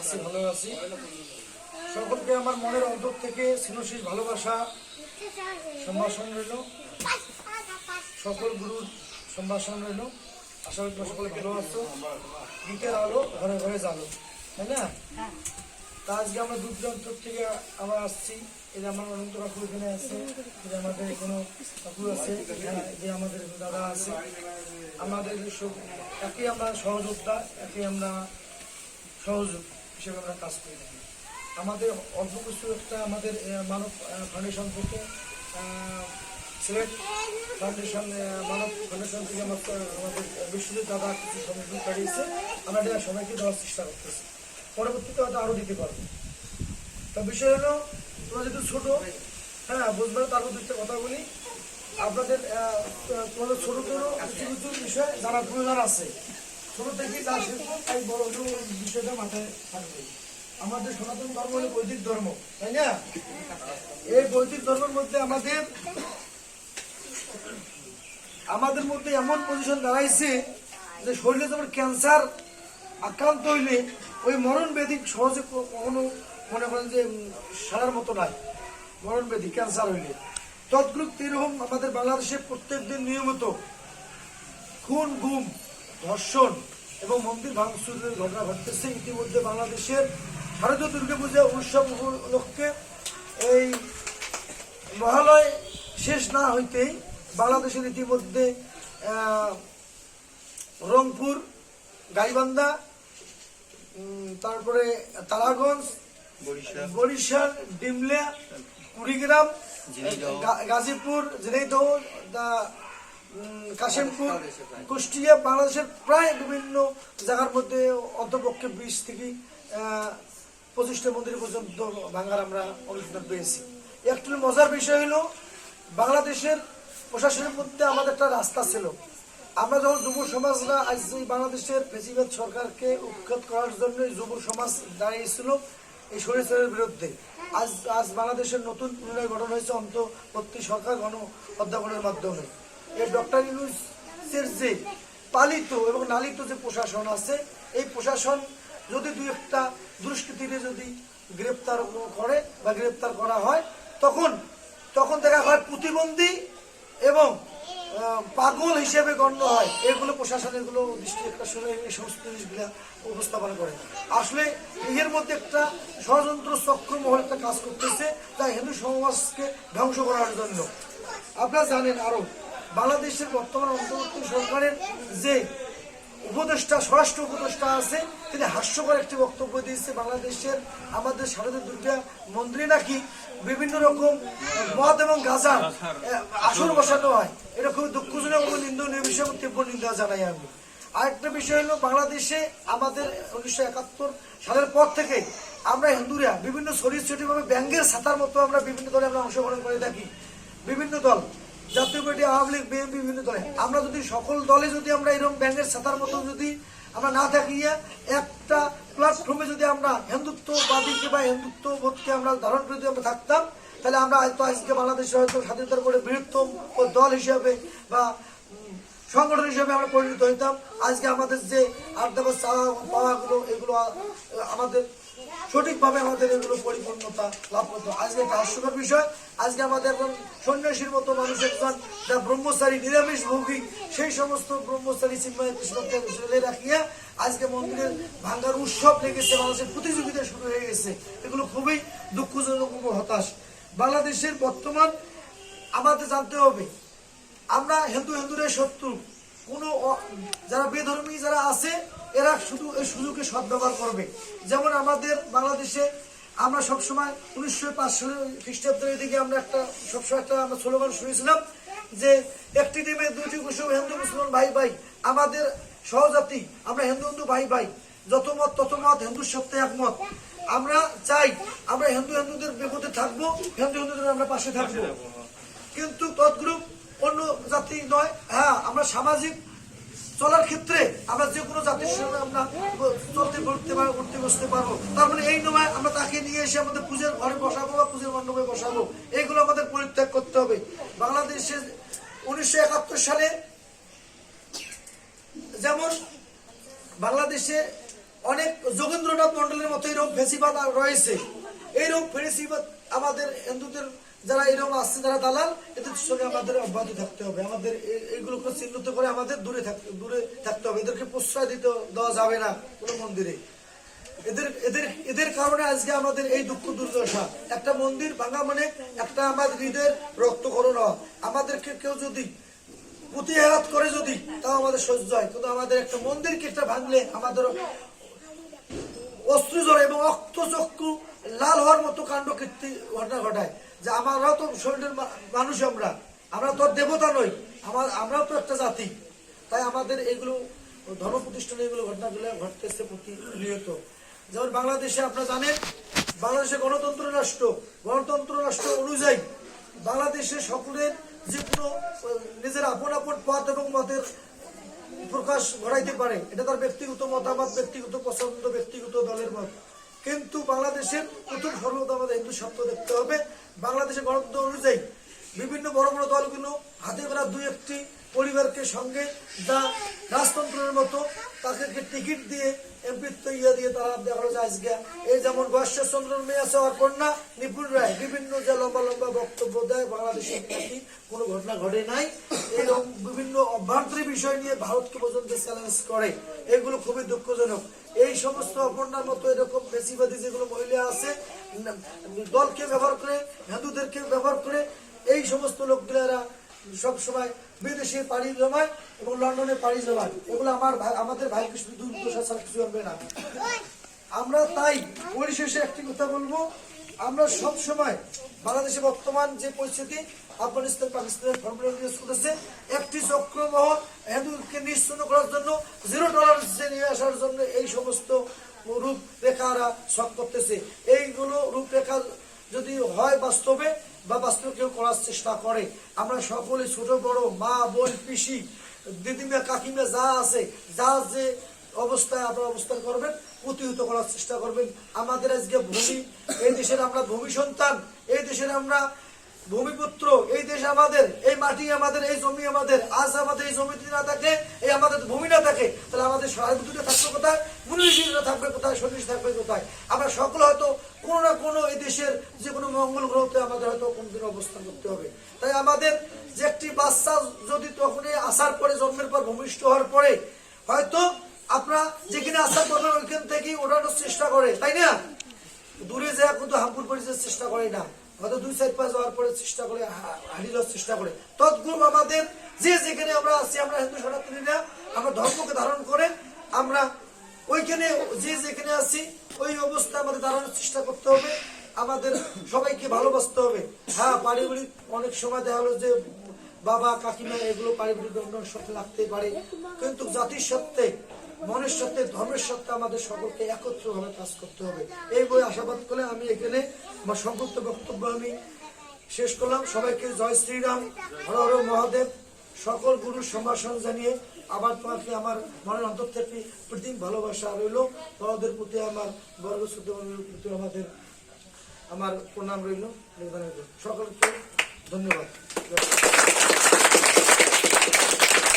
আছি, ভালো আছি। সকলকে আমার মনের অন্তর থেকে স্নেহশীল ভালোবাসা সম্ভাষণ রইল, সকল গুরুর সম্ভাষণ রইল। আশা করি তোমরা সকলে ভালো আছো। দিকের আলো ঘরে ঘরে জালো, তাই না? তা আজকে আমরা দূর দূরান্ত থেকে আমরা আসছি। এই যে আমার অনন্ত কাকু এখানে আছে, এই যে আমাদের কোনো কাকু আছে, এই যে আমাদের দাদা আছে। আমাদের সব একই আমরা সহযোদ্ধা, একই আমরা সহযোগ হিসেবে আমরা কাজ করে থাকি। আমাদের অল্প কিছু একটা আমাদের মানব ফাউন্ডেশন থেকে সিলেট ফাউন্ডেশন মানব ফাউন্ডেশন থেকে আমাদের বিশ্বজিৎ দাদা কিছু সামগ্রী পাঠিয়েছে। আমরা এটা সবাইকে দেওয়ার চেষ্টা করতেছি, পরবর্তীতে হয়তো আরও দিতে পারবো। তা বিষয় হলো, তোমরা যেহেতু ছোটো, হ্যাঁ বুঝবে, তারপর দুটো কথা বলি। আপনাদের তোমাদের ছোটো ছোটো কিছু কিছু বিষয় জানার প্রয়োজন আছে। ছোটো থেকে যা শিখবো তাই বড় বিষয়টা মাথায় থাকবে। আমাদের সনাতন ধর্ম হলো বৈদিক ধর্ম, তাই না? এই বৈদিক ধর্মের মধ্যে আমাদের মধ্যে এমন পজিশন দাঁড়াইছে যে শরীরে যেমন ক্যান্সার আক্রান্ত হইলে ওই মরণ ব্যাধি সহজে কখনো মনে করেন যে সারার মতো নাই। মরণ ব্যাধি ক্যান্সার হইলে তৎগ্রুপ এরকম আমাদের বাংলাদেশে প্রত্যেক দিন নিয়মিত খুন, গুম, ধর্ষণ এবং মন্দির ভাঙচুরের ঘটনা ঘটতেছে। ইতিমধ্যে বাংলাদেশের শারদীয় দুর্গাপূজা উৎসব উপলক্ষে এই মহালয় শেষ না হইতেই বাংলাদেশের ইতিমধ্যে রংপুর, গাইবান্ধা, তারপরে তারাগঞ্জ, বরিশাল, ডিমলা, কুড়িগ্রাম, গাজীপুর, ঝিনাইদহ, কাশিমপুর, কুষ্টিয়া, বাংলাদেশের প্রায় বিভিন্ন জায়গার মধ্যে অন্তপক্ষে 20 থেকে 25টা মন্দির পর্যন্ত ভাঙার আমরা অনুসন্ধান পেয়েছি। একটু মজার বিষয় হলো, বাংলাদেশের প্রশাসনের মধ্যে আমাদের একটা রাস্তা ছিল। আমরা যখন যুব সমাজরা আজ বাংলাদেশের ফেসিবাদ সরকারকে উৎখাত করার জন্য যুব সমাজ দাঁড়িয়েছিল এই স্বৈরাচারের বিরুদ্ধে। আজ বাংলাদেশের নতুন পুনরায় গঠন হয়েছে অন্তর্বর্তী সরকার গণ অধ্যাপনের মাধ্যমে। এই ডক্টর ইউনূসের যে পালিত এবং নালিত যে প্রশাসন আছে, এই প্রশাসন যদি দুই একটা দুষ্কৃতীকে যদি গ্রেপ্তার করে বা গ্রেপ্তার করা হয়, তখন দেখা হয় প্রতিবন্ধী এবং পাগল হিসেবে গণ্য হয়। এগুলো প্রশাসন এগুলো দৃষ্টি একটা শুনে এই সমস্ত জিনিসগুলো উপস্থাপন করে। আসলে এর মধ্যে একটা ষড়যন্ত্র চক্র মহল একটা কাজ করতেছে, তা হিন্দু সমাজকে ধ্বংস করার জন্য। আপনারা জানেন, আরো বাংলাদেশের বর্তমান অন্তর্বর্তী সরকারের যে উপদেষ্টা, স্বরাষ্ট্র উপদেষ্টা আছে, তিনি হাস্যকর একটি বক্তব্য দিয়েছে। বাংলাদেশের আমাদের শারদীয় দুর্গা মন্দিরে নাকি বিভিন্ন রকম মদ এবং গাঁজা আসর বসানো হয়। এটা খুবই দুঃখজনক এবং নিন্দনীয় বিষয়, তীব্র নিন্দা জানাই আমি। আরেকটা বিষয় হলো, বাংলাদেশে আমাদের 1971 সালের পর থেকে আমরা হিন্দুরা বিভিন্ন ছড়িয়ে ব্যাঙ্গের ছাতার মতো আমরা বিভিন্ন দলে আমরা অংশগ্রহণ করে থাকি। বিভিন্ন দল, জাতীয় পার্টি, আওয়ামী লীগ, বিএনপি, বিভিন্ন দলে আমরা যদি সকল দলে যদি আমরা এরকম ব্যাঙ্গের ছাতার মতো যদি আমরা না থাকিয়া একটা প্ল্যাটফর্মে যদি আমরা হিন্দুত্ববাদীকে বা হিন্দুত্ববোধকে আমরা ধারণ করে যদি আমরা থাকতাম, তাহলে আমরা হয়তো আজকে বাংলাদেশে হয়তো স্বাধীনতার পরে বৃহত্তম দল হিসাবে বা সংগঠন হিসেবে আমরা পরিণত হইতাম। আজকে আমাদের যে আড্ডা চাওয়া পাওয়াগুলো, এগুলো আমাদের সঠিকভাবে আমাদের এগুলো পরিপূর্ণতা লাভ করতো। আজকে একটা হাস্যকর বিষয়, আজকে আমাদের এখন সন্ন্যাসীর মতো মানুষ একজন যা ব্রহ্মচারী, নিরামিষ ভোগী, সেই সমস্ত ব্রহ্মচারী চিন্ময় কৃষ্ণকে জেলে রাখিয়া আজকে মন্দিরের ভাঙ্গার উৎসব লেগেছে, মানুষের প্রতিযোগিতা শুরু হয়ে গেছে। এগুলো খুবই দুঃখজনক ও হতাশ। বাংলাদেশের বর্তমান আমাদের জানতে হবে, আমরা হিন্দুদের শত্রু। কোনো যারা বেধর্মী যারা আছে, এরা শুধু এই সুযোগে সদ্ব্যবহার করবে। যেমন আমাদের বাংলাদেশে আমরা সবসময় 1905 সালের খ্রিস্টাব্দের দিকে আমরা সবসময় একটা আমরা স্লোগান শুনেছিলাম যে একটি ডিমে দুটি কুসুম, হিন্দু মুসলমান ভাই ভাই। আমাদের সহজাতি, আমরা হিন্দু ভাই ভাই, যত মত তত মত, হিন্দুর সত্ত্বে একমত। আমরা চাই আমরা হিন্দুদের বিপদে থাকবো, হিন্দুদের আমরা পাশে থাকবো, কিন্তু তৎগ্রুপ অন্য জাতি নয়। হ্যাঁ, আমরা সামাজিক চলার ক্ষেত্রে আমরা যে কোনো জাতির সঙ্গে আমরা চলতে উঠতে বসতে পারবো। তার মানে এই নয় আমরা তাকে নিয়ে এসে আমাদের পূজার ঘরে বসাবো বা পূজার মণ্ডপে বসাবো। এইগুলো আমাদের পরিত্যাগ করতে হবে। বাংলাদেশে 1971 সালে যেমন বাংলাদেশে অনেক যোগেন্দ্রনাথ মন্ডলের মতো এরকম ফেসিবাদ রয়েছে। এইরকম ফেসিবাদ আমাদের হিন্দুদের যারা এরকম আসছে, যারা দালাল, এদের সঙ্গে আমাদের অব্যাহত থাকতে হবে। আমাদের এইগুলোকে চিহ্নিত করে আমাদের দূরে থাকতে হবে। এদেরকে প্রশ্রয় দেওয়া যাবে না কোনো মন্দিরে। এদের কারণে আজকে আমাদের এই দুঃখ দুর্দশা। একটা মন্দির ভাঙা মানে একটা আমাদের হৃদয়ের রক্তকরণ। আমাদেরকে কেউ যদি প্রতিঘাত করে যদি, তাও আমাদের সহ্য হয়, কিন্তু আমাদের একটা মন্দিরকে একটা ভাঙলে আমাদের অস্ত্র জ্বরে এবং রক্তচক্ষু লাল হওয়ার মতো কাণ্ড কীর্তি ঘটনা ঘটায়। যে আমরাও তো শরীরের মানুষ, আমরা তো দেবতা নই, আমরাও তো একটা জাতি। তাই আমাদের এগুলো ধর্ম প্রতিষ্ঠানে এগুলো ঘটনাগুলো ঘটতেছে প্রতিনিয়ত। যেমন বাংলাদেশে আপনারা জানেন, বাংলাদেশে গণতন্ত্র রাষ্ট্র অনুযায়ী বাংলাদেশে সকলের যে কোনো নিজের আপন আপন পথ এবং মতের প্রকাশ ঘটাইতে পারে। এটা তার ব্যক্তিগত মতামত, ব্যক্তিগত পছন্দ, ব্যক্তিগত দলের মত। কিন্তু বাংলাদেশের প্রথম সর্বদা আমাদের হিন্দু স্বার্থ দেখতে হবে। বাংলাদেশের গণতন্ত্র অনুযায়ী বিভিন্ন বড় বড় দলগুলো হাতে করা দুই একটি পরিবারকে সঙ্গে যা রাজতন্ত্রের মতো তাদেরকে টিকিট দিয়ে এমপিত্ব দিয়ে তারা দেখা যায় আজকে এই যেমন বৈশ্বরচন্দ্র মেয়ে আছে আর কন্যা নিপুণ রায় বিভিন্ন যে লম্বা লম্বা বক্তব্য দেয়, বাংলাদেশে নাকি কোনো ঘটনা ঘটে নাই, এরকম বিভিন্ন অভ্যন্তরীণ বিষয় নিয়ে ভারতকে পর্যন্ত চ্যালেঞ্জ করে। এগুলো খুবই দুঃখজনক। এই সমস্ত অপর্ণার মতো এরকম বেশিবাদী যেগুলো মহিলা আছে, দলকে ব্যবহার করে, হিন্দুদেরকে ব্যবহার করে, এই সমস্ত লোকগুলারা সবসময় বিদেশে পাড়ি জমায় এবং লন্ডনে পাড়ি জমায়। এগুলো আমাদের ভাই কৃষ্ণ দুর্দশা ছাড়া কিছু হবে না। আমরা তাই পরিশেষে একটি কথা বলবো, আমরা সব সময় বাংলাদেশে বর্তমান যে পরিস্থিতি, আফগানিস্তান পাকিস্তানের ফর্মুলা ইউজ করেছে, একটি চক্রমহল হিন্দুকে নিশ্চিহ্ন করার জন্য, জিরো টলারেন্সে নিয়ে আসার জন্য এই সমস্ত রূপরেখারা সব করতেছে। এইগুলো রূপরেখা যদি হয় বাস্তবে বা বাস্তব কেউ করার চেষ্টা করে, আমরা সকলে ছোট বড় মা বোন পিসি দিদিমা কাকিমা যা আছে, যা যে অবস্থায় আপনারা অবস্থান করবেন, প্রতিহত করার চেষ্টা করবেন। আমাদের আজকে ভূমি, এই দেশের আমরা ভূমি সন্তান, এই দেশের আমরা ভূমিপুত্র, এই দেশ আমাদের, এই মাটি আমাদের, এই জমি আমাদের। আজ আমাদের এই জমি না থাকে, এই আমাদের ভূমি না থাকে, তাহলে আমাদের সহায়তা থাকবে কোথায়, মুনিষীরা থাকবে কোথায়, সতীশ থাকবে কোথায়? আমরা সকলে হয়তো কোনো না কোনো এই দেশের যে কোনো মঙ্গল গ্রহতে আমাদের হয়তো কোনদিন অবস্থান করতে হবে। তাই আমাদের যে একটি বাচ্চা যদি তখনই আসার পরে, জন্মের পর ভূমিষ্ঠ হওয়ার পরে হয়তো আপনারা যেখানে আসার করবেন ওইখান থেকেই ওঠানোর চেষ্টা করে, তাই না? দূরে যায় কিন্তু হামপুর পরিচয়ের চেষ্টা করে না, হয়তো 2-4 যাওয়ার পরে চেষ্টা করে, হারিয়ে যাওয়ার চেষ্টা করে। তৎগুলো আমাদের যে যেখানে আমরা আছি, আমরা হিন্দু সনাতনীরা, আমরা ধর্মকে ধারণ করে আমরা ওইখানে যে যেখানে আছি ওই অবস্থা আমাদের দাঁড়ানোর চেষ্টা করতে হবে। আমাদের সবাইকে ভালোবাসতে হবে। হ্যাঁ, পারিবারিক অনেক সময় দেখা হলো যে বাবা কাকিমা এগুলো পারিবারিক বন্ধনের সাথে লাগতে পারে, কিন্তু জাতির সত্ত্বে, মনের সাথে, ধর্মের সাথে আমাদের সকলকে একত্রভাবে কাজ করতে হবে। এই বই আশাবাদ করে আমি এখানে আমার সংক্ষিপ্ত বক্তব্য আমি শেষ করলাম। সবাইকে জয় শ্রীরাম, হর হর মহাদেব, সকল গুরুর সম্ভাষণ জানিয়ে আবার তোমাকে আমার মনের অন্তর থেকে প্রতি ভালোবাসা রইল। তোমাদের প্রতি আমার বর্গ ছোট প্রতি আমার প্রণাম রইল। সকলকে ধন্যবাদ।